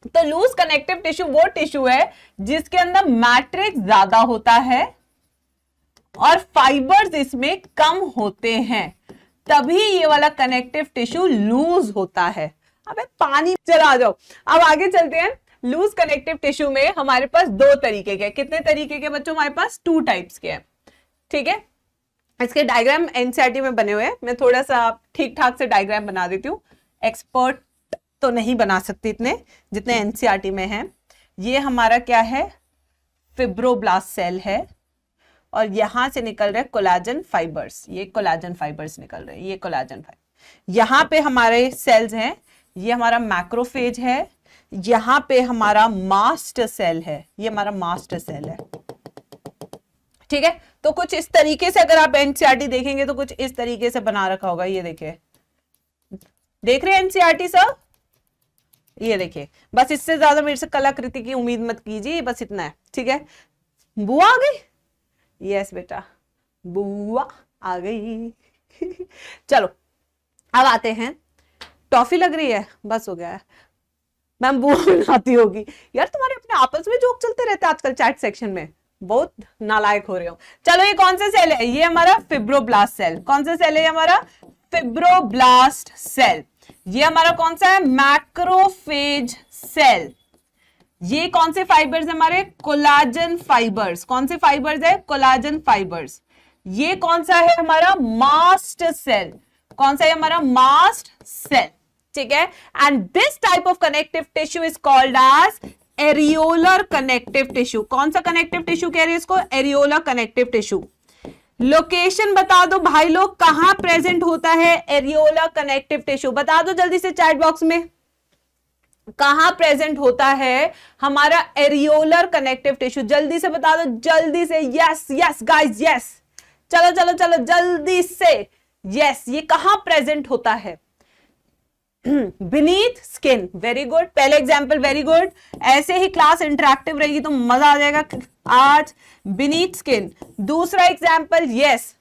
तो loose connective tissue वो tissue है जिसके अंदर मैट्रिक्स ज्यादा होता है और फाइबर्स इसमें कम होते हैं, तभी ये वाला कनेक्टिव टिश्यू लूज होता है। अबे पानी, चला आ जाओ। अब आगे चलते हैं। लूज कनेक्टिव टिश्यू में हमारे पास दो तरीके के, कितने तरीके के बच्चों? हमारे पास 2 टाइप्स के हैं, ठीक है। इसके डायग्राम एनसीईआरटी में बने हुए हैं, मैं थोड़ा सा ठीक ठाक से डायग्राम बना देती हूँ, एक्सपर्ट तो नहीं बना सकती इतने जितने एनसीईआरटी में हैं। ये हमारा क्या है? फिब्रोब्लास्ट सेल है और यहां से निकल रहे कोलाजन फाइबर्स, ये कोलाजन फाइबर्स निकल रहे हैं, ये कोलाजन फाइबर। यहां पे हमारे सेल्स हैं, ये हमारा मैक्रोफेज है, यहां पे हमारा मास्ट सेल है, ये हमारा मास्ट सेल है, ठीक है। तो कुछ इस तरीके से अगर आप एनसीईआरटी देखेंगे तो कुछ इस तरीके से बना रखा होगा, ये देखिए, देख रहे हैं एनसीईआरटी सर? ये देखिए, बस इससे ज्यादा मेरे से कलाकृति की उम्मीद मत कीजिए, बस इतना है, ठीक है। बुआ आ गई? यस बेटा, बुआ आ गई। चलो अब आते हैं, टॉफी लग रही है, बस हो गया है। मैम बुआ बनाती होगी यार, तुम्हारे अपने आपस में जोक चलते रहते हैं आजकल चैट सेक्शन में, बहुत नालायक हो रहे हो। चलो ये कौन सा सेल है? ये हमारा फिब्रोब्लास्ट सेल। कौन सा सेल है? हमारा फिब्रोब्लास्ट सेल। ये हमारा कौन सा है? Macrophage cell. ये कौन से फाइबर्स है हमारे? Collagen fibres. कौन से फाइबर्स है? Collagen fibres. ये कौन सा है? हमारा मास्ट सेल। कौन सा है? हमारा मास्ट सेल, ठीक है। And this type of connective tissue is called as areolar connective tissue. कौन सा कनेक्टिव टिश्यू कह रहे हैं इसको? Areolar connective tissue. लोकेशन बता दो भाई लोग, कहां प्रेजेंट होता है एरियोलर कनेक्टिव टिश्यू? बता दो जल्दी से चैट बॉक्स में, कहां प्रेजेंट होता है हमारा एरियोलर कनेक्टिव टिश्यू? जल्दी से बता दो, जल्दी से। यस यस गाइस, यस, चलो चलो चलो जल्दी से। यस, ये कहां प्रेजेंट होता है? Beneath skin. वेरी गुड, पहले एग्जाम्पल वेरी गुड। ऐसे ही क्लास इंटरेक्टिव रहेगी तो मजा आ जाएगा आज। Beneath skin. दूसरा example, yes,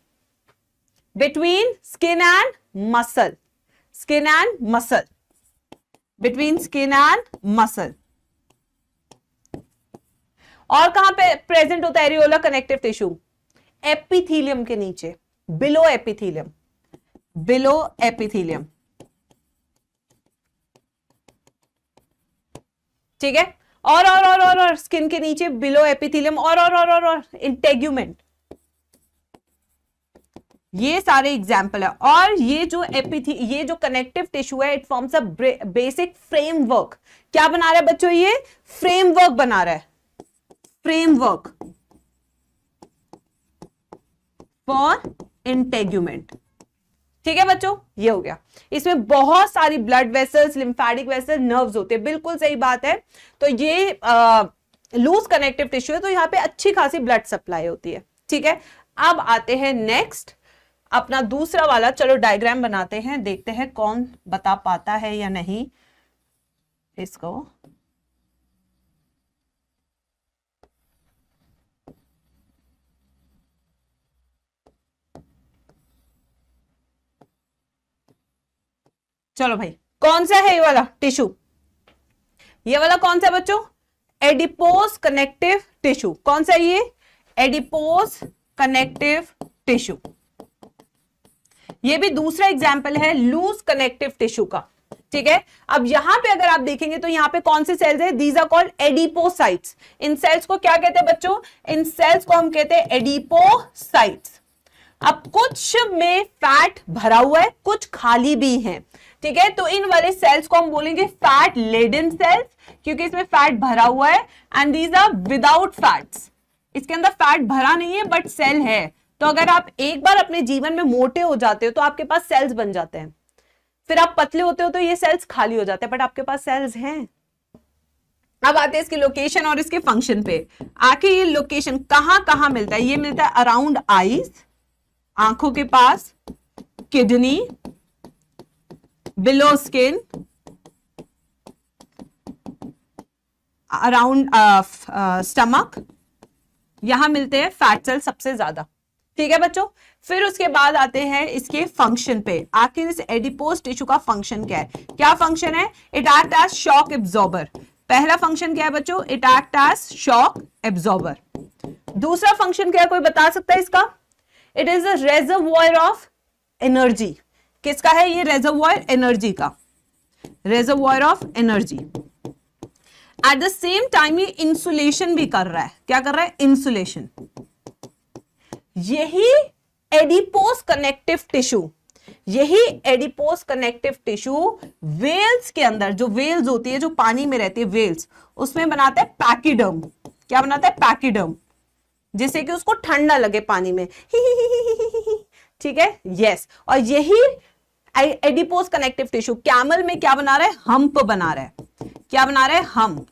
between skin and muscle. Skin and muscle, between skin and muscle. और कहां पे प्रेजेंट होता है एरियोलर कनेक्टिव टिश्यू? एपिथेलियम के नीचे, बिलो एपिथेलियम, बिलो एपिथेलियम, ठीक है। और स्किन के नीचे बिलो एपिथेलियम, और इंटेग्यूमेंट। ये सारे एग्जाम्पल है। और ये जो कनेक्टिव टिश्यू है, it forms a basic framework. क्या बना रहा है बच्चों? ये फ्रेमवर्क बना रहा है, फ्रेमवर्क फॉर इंटेग्यूमेंट, ठीक है बच्चों। ये हो गया। इसमें बहुत सारी blood vessels, lymphatic vessel, nerves होते हैं, बिल्कुल सही बात है। तो ये लूज कनेक्टिव टिश्यू है, तो यहाँ पे अच्छी खासी ब्लड सप्लाई होती है, ठीक है। अब आते हैं नेक्स्ट, अपना दूसरा वाला। चलो डायग्राम बनाते हैं, देखते हैं कौन बता पाता है या नहीं इसको। चलो भाई, कौन सा है ये वाला टिश्यू? ये वाला कौन सा है बच्चों? Adipose connective tissue. कौन सा है ये? Adipose connective tissue. ये भी दूसरा एग्जाम्पल है लूज कनेक्टिव टिश्यू का, ठीक है। अब यहां पे अगर आप देखेंगे तो यहां पे कौन से सेल्स है? These are called adipocytes. इन सेल्स को क्या कहते हैं बच्चों? इन सेल्स को हम कहते हैं एडिपोसाइट्स। अब कुछ में फैट भरा हुआ है, कुछ खाली भी है, ठीक है। तो इन वाले सेल्स को हम बोलेंगे फैट लेडन सेल्स, क्योंकि इसमें फैट भरा हुआ है। And these are without fats. इसके अंदर फैट भरा नहीं है बट सेल है। तो अगर आप एक बार अपने जीवन में मोटे हो जाते हो तो आपके पास सेल्स बन जाते हैं, फिर आप पतले होते हो तो ये सेल्स खाली हो जाते हैं, बट आपके पास सेल्स हैं। अब आते हैं इसकी लोकेशन और इसके फंक्शन पे। आखिर ये लोकेशन कहां कहां मिलता है? ये मिलता है अराउंड आईज, आंखों के पास, kidney, below skin, around stomach, यहां मिलते हैं फैट सेल सबसे ज्यादा, ठीक है बच्चों। फिर उसके बाद आते हैं इसके फंक्शन पे। आखिर इस एडिपोज टिश्यू का फंक्शन क्या है? क्या फंक्शन है? It act as shock absorber. पहला फंक्शन क्या है बच्चों, it act as shock absorber. दूसरा फंक्शन क्या है, कोई बता सकता है इसका? It is a reservoir of energy. किसका है ये रेजर्वॉयर? एनर्जी का, reservoir of energy. At the same time ये इंसुलेशन भी कर रहा है। क्या कर रहा है? इंसुलेशन। यही एडिपोज कनेक्टिव टिश्यू, यही एडिपोज कनेक्टिव टिश्यू वेल्स के अंदर, जो वेल्स होती है जो पानी में रहती है वेल्स, उसमें बनाता है पैकिडर्म। क्या बनाता है? पैकिडर्म, जिससे कि उसको ठंडा लगे पानी में। ठीक है, यस। और यही एडिपोज कनेक्टिव टिश्यू कैमल में क्या बना रहा है? हम्प बना रहा है। क्या बना रहा है? हम्प।